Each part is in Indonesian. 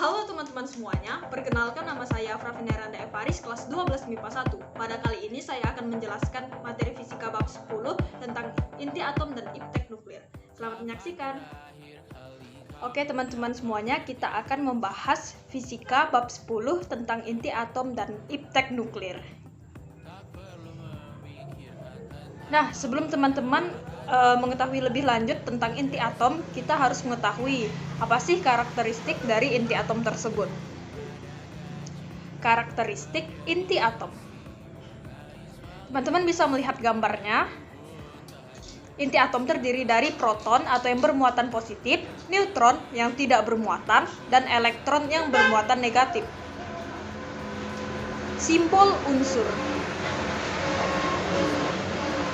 Halo teman-teman semuanya, perkenalkan nama saya Fravinaranda Evaris, kelas 12 MIPA 1. Pada kali ini saya akan menjelaskan materi fisika bab 10 tentang inti atom dan iptek nuklir. Selamat menyaksikan. Oke teman-teman semuanya, kita akan membahas fisika bab 10 tentang inti atom dan iptek nuklir. Nah, sebelum teman-teman mengetahui lebih lanjut tentang inti atom, kita harus mengetahui apa sih karakteristik dari inti atom tersebut. Karakteristik inti atom. Teman-teman bisa melihat gambarnya. Inti atom terdiri dari proton atau yang bermuatan positif, neutron yang tidak bermuatan, dan elektron yang bermuatan negatif. Simbol unsur.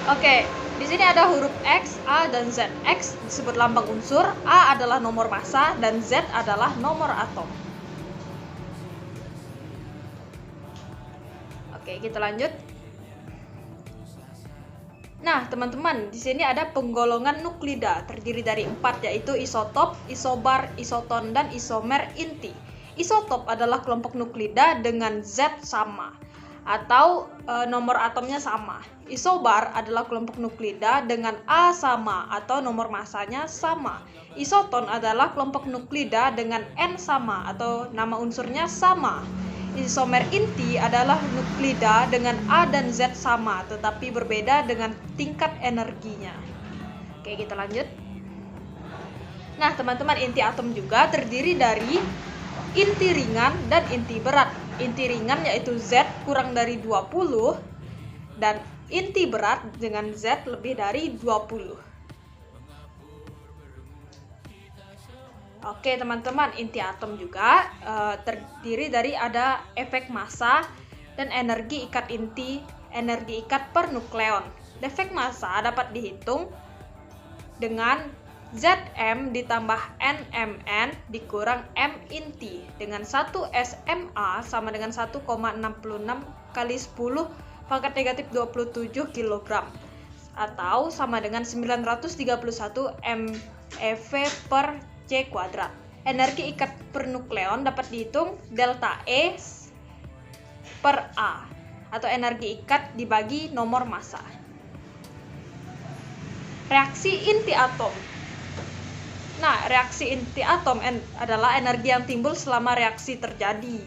Oke, di sini ada huruf X, A, dan Z. X disebut lambang unsur, A adalah nomor massa, dan Z adalah nomor atom. Oke, kita lanjut. Nah, teman-teman, di sini ada penggolongan nuklida terdiri dari 4, yaitu isotop, isobar, isoton, dan isomer inti. Isotop adalah kelompok nuklida dengan Z sama atau nomor atomnya sama. Isobar adalah kelompok nuklida dengan A sama atau nomor massanya sama. Isoton adalah kelompok nuklida dengan N sama atau nama unsurnya sama. Isomer inti adalah nuklida dengan A dan Z sama tetapi berbeda dengan tingkat energinya. Oke, kita lanjut. Nah, teman-teman, inti atom juga terdiri dari inti ringan dan inti berat. Inti ringan yaitu Z kurang dari 20 dan inti berat dengan Z lebih dari 20. Oke teman-teman, inti atom juga terdiri dari ada efek massa dan energi ikat inti, energi ikat per nukleon. Efek massa dapat dihitung dengan Zm ditambah Nmn dikurang M inti dengan 1 SMA sama dengan 1,66 kali 10 pangkat negatif 27 kg atau sama dengan 931 MeV per C kuadrat. Energi ikat per nukleon dapat dihitung delta E per A atau energi ikat dibagi nomor massa. Reaksi inti atom. Nah, reaksi inti atom adalah energi yang timbul selama reaksi terjadi.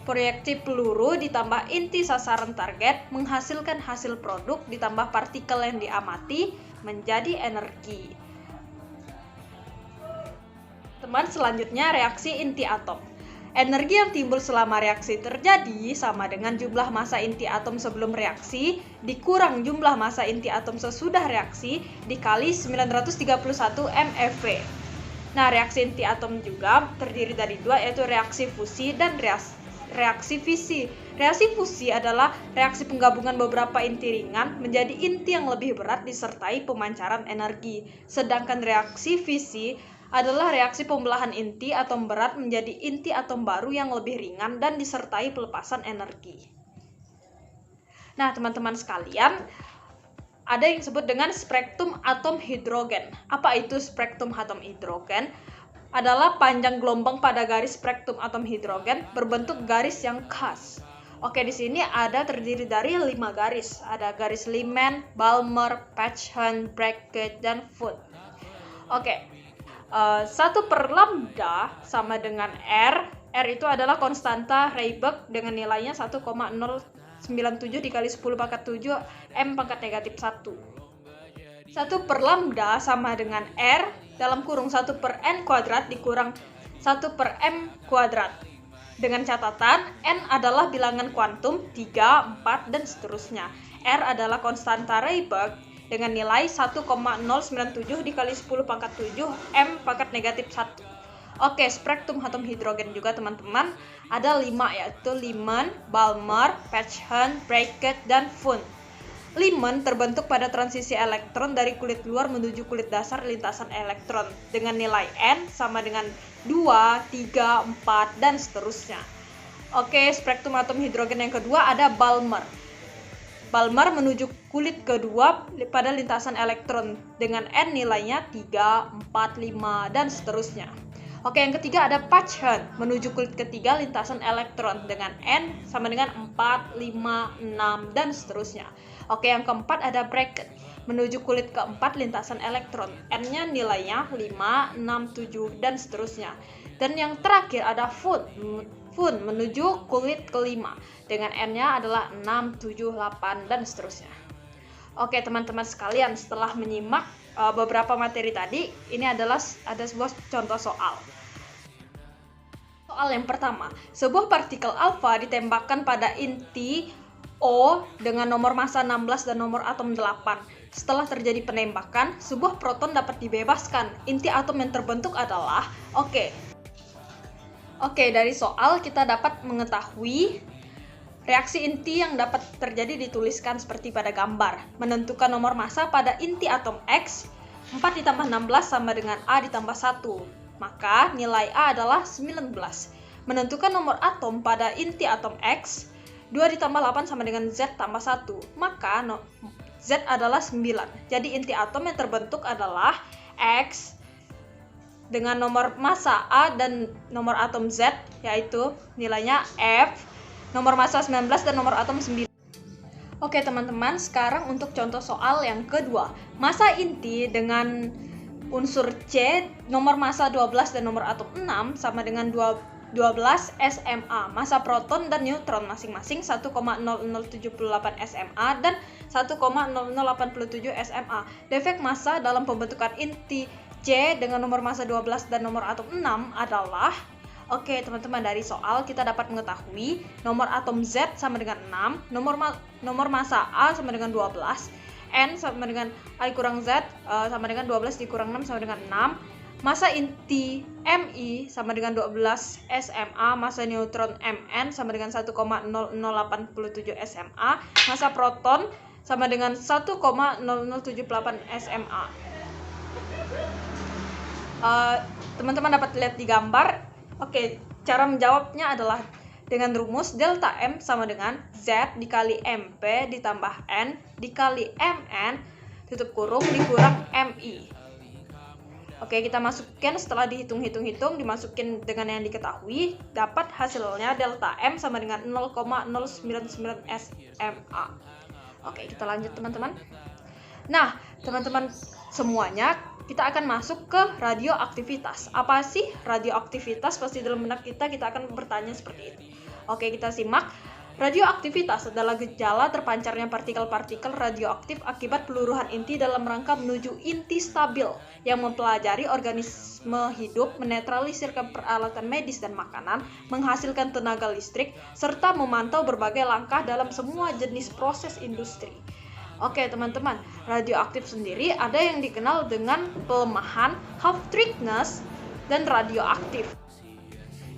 Proyeksi peluru ditambah inti sasaran target menghasilkan hasil produk ditambah partikel yang diamati menjadi energi. Teman, selanjutnya reaksi inti atom. Energi yang timbul selama reaksi terjadi sama dengan jumlah massa inti atom sebelum reaksi dikurang jumlah massa inti atom sesudah reaksi dikali 931 MeV. Nah, reaksi inti atom juga terdiri dari 2, yaitu reaksi fusi dan reaksi fisi. Reaksi fusi adalah reaksi penggabungan beberapa inti ringan menjadi inti yang lebih berat disertai pemancaran energi. Sedangkan reaksi fisi adalah reaksi pembelahan inti atom berat menjadi inti atom baru yang lebih ringan dan disertai pelepasan energi. Nah, teman-teman sekalian, ada yang disebut dengan spektrum atom hidrogen. Apa itu spektrum atom hidrogen? Adalah panjang gelombang pada garis spektrum atom hidrogen berbentuk garis yang khas. Oke, di sini ada terdiri dari 5 garis. Ada garis Lyman, Balmer, Paschen, Brackett, dan Foot. Oke. 1 per lambda sama dengan R. R itu adalah konstanta Rayleigh dengan nilainya 1,097 dikali 10 pangkat 7 M pangkat negatif 1. 1 per lambda sama dengan R dalam kurung 1 per N kuadrat dikurang 1 per M kuadrat. Dengan catatan, N adalah bilangan kuantum 3, 4, dan seterusnya. R adalah konstanta Rayleigh dengan nilai 1,097 dikali 10 pangkat 7 M pangkat negatif 1. Oke, spektrum atom hidrogen juga teman-teman ada 5, yaitu Lyman, Balmer, Paschen, Brackett, dan Foot. Lyman terbentuk pada transisi elektron dari kulit luar menuju kulit dasar lintasan elektron dengan nilai N sama dengan 2, 3, 4, dan seterusnya. Oke, spektrum atom hidrogen yang kedua ada Balmer. Balmer menuju kulit kedua pada lintasan elektron dengan N nilainya 3, 4, 5, dan seterusnya. Oke, yang ketiga ada Pachen, menuju kulit ketiga lintasan elektron dengan N sama dengan 4, 5, 6, dan seterusnya. Oke, yang keempat ada Bracket, menuju kulit keempat lintasan elektron, N-nya nilainya 5, 6, 7, dan seterusnya. Dan yang terakhir ada Fun, menuju kulit kelima, dengan N-nya adalah 6, 7, 8, dan seterusnya. Oke teman-teman sekalian, setelah menyimak beberapa materi tadi, ini ada sebuah contoh soal. Soal yang pertama, sebuah partikel alfa ditembakkan pada inti O dengan nomor massa 16 dan nomor atom 8. Setelah terjadi penembakan, sebuah proton dapat dibebaskan. Inti atom yang terbentuk adalah Oke, dari soal kita dapat mengetahui reaksi inti yang dapat terjadi dituliskan seperti pada gambar. Menentukan nomor massa pada inti atom X, 4 ditambah 16 sama dengan A ditambah 1. Maka nilai A adalah 19. Menentukan nomor atom pada inti atom X, 2 ditambah 8 sama dengan Z tambah 1. Maka Z adalah 9. Jadi inti atom yang terbentuk adalah X dengan nomor massa A dan nomor atom Z, yaitu nilainya F, nomor massa 19 dan nomor atom 9. Oke teman-teman, sekarang untuk contoh soal yang kedua. Massa inti dengan unsur C, nomor massa 12 dan nomor atom 6 sama dengan 12 SMA. Massa proton dan neutron masing-masing 1,0078 SMA dan 1,0087 SMA. Defek massa dalam pembentukan inti C dengan nomor massa 12 dan nomor atom 6 adalah Oke teman-teman, dari soal kita dapat mengetahui nomor atom Z sama dengan 6, nomor massa A sama dengan 12, N sama dengan I kurang Z sama dengan 12 dikurang 6 sama dengan 6, massa inti Mi sama dengan 12 SMA, massa neutron Mn sama dengan 1,0087 SMA, massa proton sama dengan 1,0078 SMA. Teman-teman dapat lihat di gambar. Oke, cara menjawabnya adalah dengan rumus delta M sama dengan Z dikali MP ditambah N dikali Mn tutup kurung dikurang Mi. Oke, kita masukkan setelah dihitung-hitung, dimasukin dengan yang diketahui, dapat hasilnya delta M sama dengan 0,099 SMA. Oke, kita lanjut teman-teman. Nah, teman-teman semuanya, kita akan masuk ke radioaktivitas. Apa sih radioaktivitas? Pasti dalam benak kita akan bertanya seperti itu. Oke, kita simak. Radioaktivitas adalah gejala terpancarnya partikel-partikel radioaktif akibat peluruhan inti dalam rangka menuju inti stabil yang mempelajari organisme hidup, menetralisirkan peralatan medis dan makanan, menghasilkan tenaga listrik, serta memantau berbagai langkah dalam semua jenis proses industri. Oke teman-teman, radioaktif sendiri ada yang dikenal dengan pelemahan, half-thickness, dan radioaktif.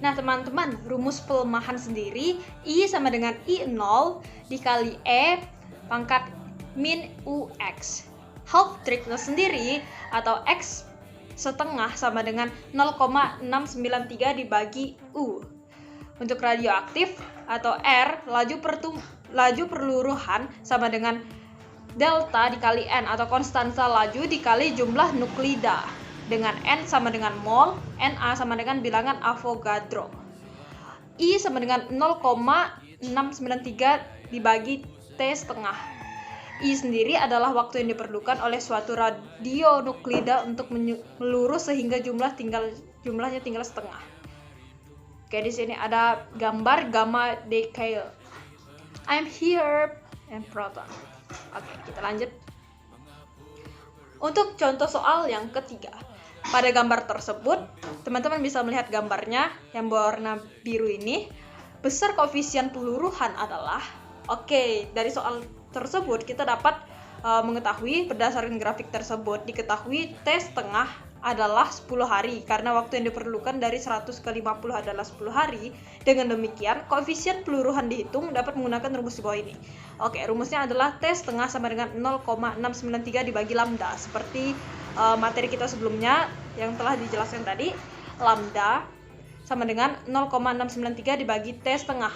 Nah teman-teman, rumus pelemahan sendiri I sama dengan I0 dikali E pangkat min UX. Half-thickness sendiri atau X setengah sama dengan 0,693 dibagi U. Untuk radioaktif atau R, laju perluruhan sama dengan delta dikali N atau konstansa laju dikali jumlah nuklida, dengan N sama dengan mol, Na sama dengan bilangan Avogadro. I sama dengan 0,693 dibagi T setengah. I sendiri adalah waktu yang diperlukan oleh suatu radionuklida untuk melurus sehingga jumlahnya tinggal setengah. Oke, di sini ada gambar gamma decay. I'm here and proton. Oke, kita lanjut. Untuk contoh soal yang ketiga. Pada gambar tersebut, teman-teman bisa melihat gambarnya yang berwarna biru ini. Besar koefisien peluruhan adalah dari soal tersebut kita dapat mengetahui berdasarkan grafik tersebut diketahui T setengah adalah 10 hari karena waktu yang diperlukan dari 100 ke 50 adalah 10 hari. Dengan demikian, koefisien peluruhan dihitung dapat menggunakan rumus di bawah ini. Oke, rumusnya adalah T setengah sama dengan 0,693 dibagi lambda. Seperti materi kita sebelumnya yang telah dijelaskan tadi, lambda sama dengan 0,693 dibagi T setengah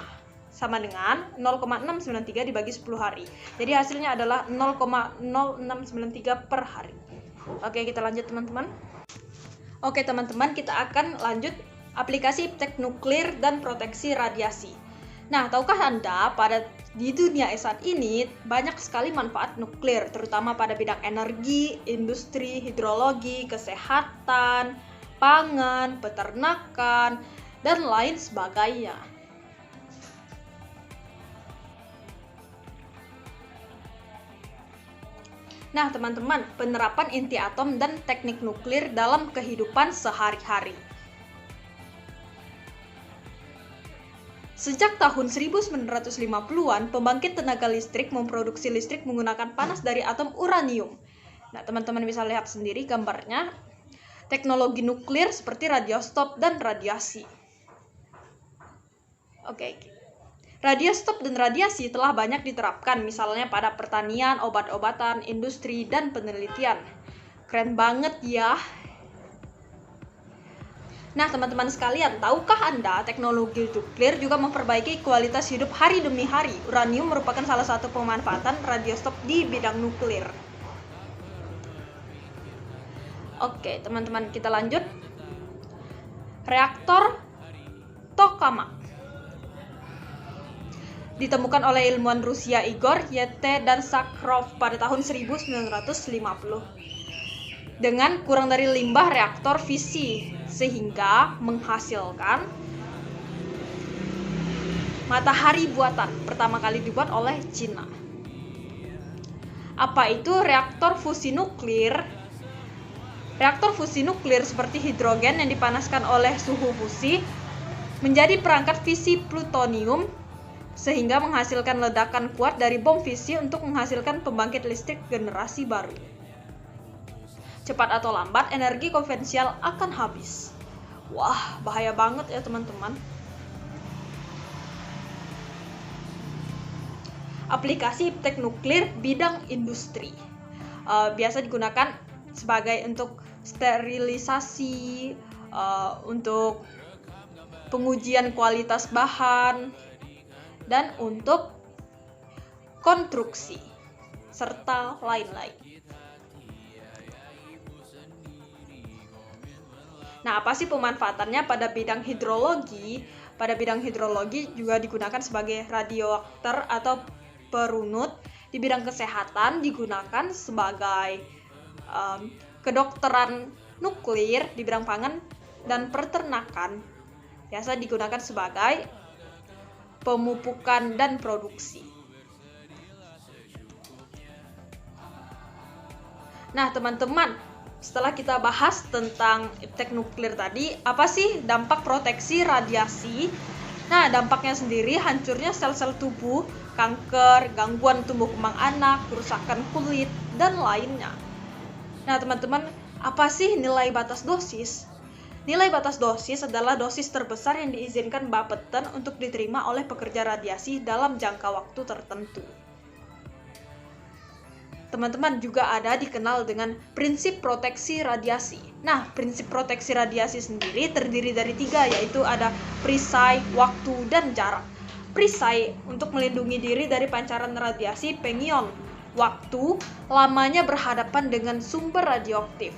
sama dengan 0,693 dibagi 10 hari. Jadi hasilnya adalah 0,0693 per hari. Oke, kita lanjut teman-teman. Oke teman-teman, kita akan lanjut aplikasi iptek nuklir dan proteksi radiasi. Nah, tahukah Anda di dunia saat ini banyak sekali manfaat nuklir, terutama pada bidang energi, industri, hidrologi, kesehatan, pangan, peternakan, dan lain sebagainya. Nah, teman-teman, penerapan inti atom dan teknik nuklir dalam kehidupan sehari-hari. Sejak tahun 1950-an, pembangkit tenaga listrik memproduksi listrik menggunakan panas dari atom uranium. Nah, teman-teman bisa lihat sendiri gambarnya. Teknologi nuklir seperti radiostop dan radiasi. Oke. Radiostop dan radiasi telah banyak diterapkan, misalnya pada pertanian, obat-obatan, industri, dan penelitian. Keren banget ya! Nah, teman-teman sekalian, tahukah Anda teknologi nuklir juga memperbaiki kualitas hidup hari demi hari? Uranium merupakan salah satu pemanfaatan radiostop di bidang nuklir. Oke, teman-teman, kita lanjut. Reaktor Tokamak ditemukan oleh ilmuwan Rusia Igor Yete dan Sakharov pada tahun 1950 dengan kurang dari limbah reaktor fisi, sehingga menghasilkan matahari buatan pertama kali dibuat oleh Cina. Apa itu reaktor fusi nuklir? Reaktor fusi nuklir seperti hidrogen yang dipanaskan oleh suhu fusi menjadi perangkat fisi plutonium, sehingga menghasilkan ledakan kuat dari bom fisi untuk menghasilkan pembangkit listrik generasi baru. Cepat atau lambat, energi konvensional akan habis. Wah, bahaya banget ya teman-teman. Aplikasi iptek nuklir bidang industri. Biasa digunakan sebagai untuk sterilisasi, untuk pengujian kualitas bahan, dan untuk konstruksi, serta lain-lain. Nah, apa sih pemanfaatannya pada bidang hidrologi? Pada bidang hidrologi juga digunakan sebagai radioaktor atau perunut. Di bidang kesehatan digunakan sebagai kedokteran nuklir. Di bidang pangan dan peternakan biasa digunakan sebagai pemupukan dan produksi. Nah, teman-teman, setelah kita bahas tentang iptek nuklir tadi, apa sih dampak proteksi radiasi? Nah, dampaknya sendiri hancurnya sel-sel tubuh, kanker, gangguan tumbuh kembang anak, kerusakan kulit, dan lainnya. Nah, teman-teman, apa sih nilai batas dosis? Nilai batas dosis adalah dosis terbesar yang diizinkan Bapeten untuk diterima oleh pekerja radiasi dalam jangka waktu tertentu. Teman-teman, juga ada dikenal dengan prinsip proteksi radiasi. Nah, prinsip proteksi radiasi sendiri terdiri dari 3, yaitu ada perisai, waktu, dan jarak. Perisai untuk melindungi diri dari pancaran radiasi pengion. Waktu, lamanya berhadapan dengan sumber radioaktif.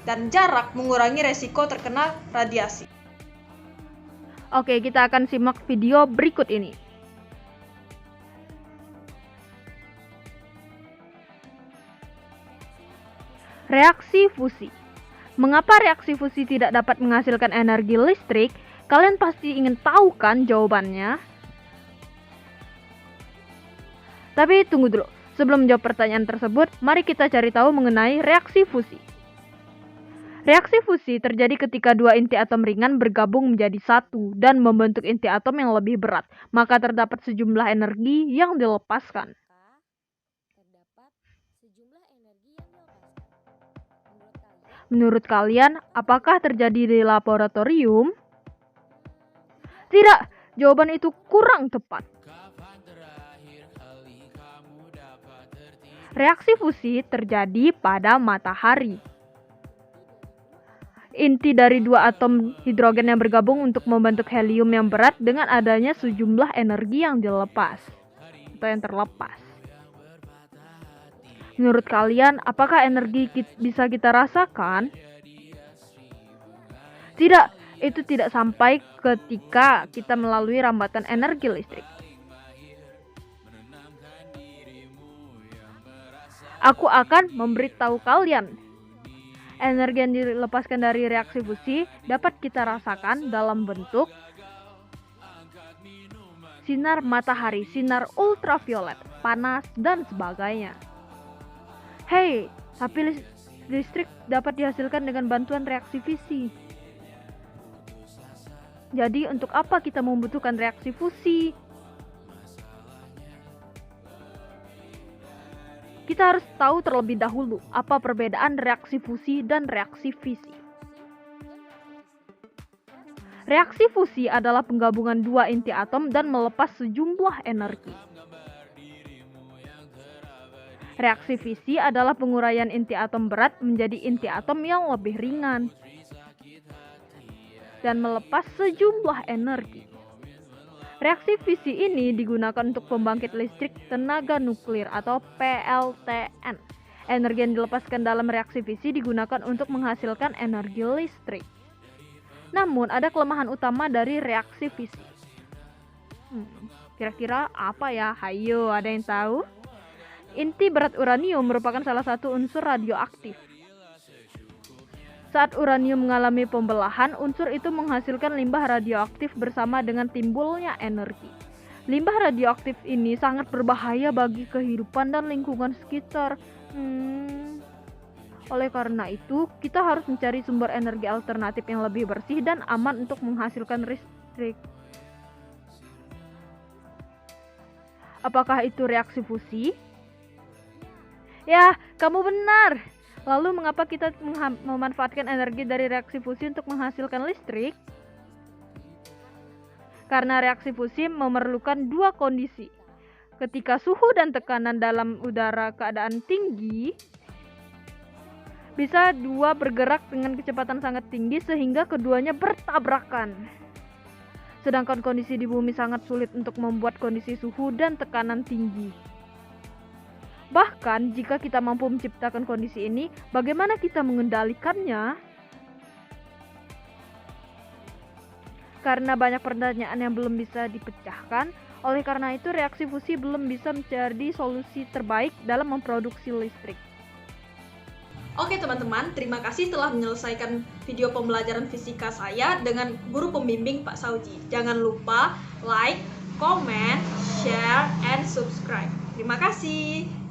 Dan jarak mengurangi resiko terkena radiasi. Oke, kita akan simak video berikut ini. Reaksi fusi. Mengapa reaksi fusi tidak dapat menghasilkan energi listrik? Kalian pasti ingin tahu kan jawabannya? Tapi tunggu dulu, sebelum menjawab pertanyaan tersebut, mari kita cari tahu mengenai reaksi fusi. Reaksi fusi terjadi ketika dua inti atom ringan bergabung menjadi satu dan membentuk inti atom yang lebih berat, maka terdapat sejumlah energi yang dilepaskan. Menurut kalian, apakah terjadi di laboratorium? Tidak, jawaban itu kurang tepat. Reaksi fusi terjadi pada matahari. Inti dari dua atom hidrogen yang bergabung untuk membentuk helium yang berat dengan adanya sejumlah energi yang dilepas atau yang terlepas. Menurut kalian, apakah energi bisa kita rasakan? Tidak, itu tidak sampai ketika kita melalui rambatan energi listrik. Aku akan memberitahu kalian. Energi yang dilepaskan dari reaksi fusi dapat kita rasakan dalam bentuk sinar matahari, sinar ultraviolet, panas, dan sebagainya. Hei, tapi listrik dapat dihasilkan dengan bantuan reaksi fisi. Jadi, untuk apa kita membutuhkan reaksi fusi? Kita harus tahu terlebih dahulu apa perbedaan reaksi fusi dan reaksi fisi. Reaksi fusi adalah penggabungan dua inti atom dan melepas sejumlah energi. Reaksi fisi adalah penguraian inti atom berat menjadi inti atom yang lebih ringan dan melepas sejumlah energi. Reaksi fisi ini digunakan untuk pembangkit listrik tenaga nuklir atau PLTN. Energi yang dilepaskan dalam reaksi fisi digunakan untuk menghasilkan energi listrik. Namun ada kelemahan utama dari reaksi fisi. Kira-kira apa ya? Hayo, ada yang tahu? Inti berat uranium merupakan salah satu unsur radioaktif. Saat uranium mengalami pembelahan, unsur itu menghasilkan limbah radioaktif bersama dengan timbulnya energi. Limbah radioaktif ini sangat berbahaya bagi kehidupan dan lingkungan sekitar. Oleh karena itu, kita harus mencari sumber energi alternatif yang lebih bersih dan aman untuk menghasilkan listrik. Apakah itu reaksi fusi? Ya, kamu benar. Lalu mengapa kita memanfaatkan energi dari reaksi fusi untuk menghasilkan listrik? Karena reaksi fusi memerlukan dua kondisi. Ketika suhu dan tekanan dalam udara keadaan tinggi, bisa dua bergerak dengan kecepatan sangat tinggi sehingga keduanya bertabrakan. Sedangkan kondisi di bumi sangat sulit untuk membuat kondisi suhu dan tekanan tinggi. Bahkan jika kita mampu menciptakan kondisi ini, bagaimana kita mengendalikannya? Karena banyak pertanyaan yang belum bisa dipecahkan, oleh karena itu reaksi fusi belum bisa menjadi solusi terbaik dalam memproduksi listrik. Oke teman-teman, terima kasih telah menyelesaikan video pembelajaran fisika saya dengan guru pembimbing Pak Sauji. Jangan lupa like, comment, share, and subscribe. Terima kasih.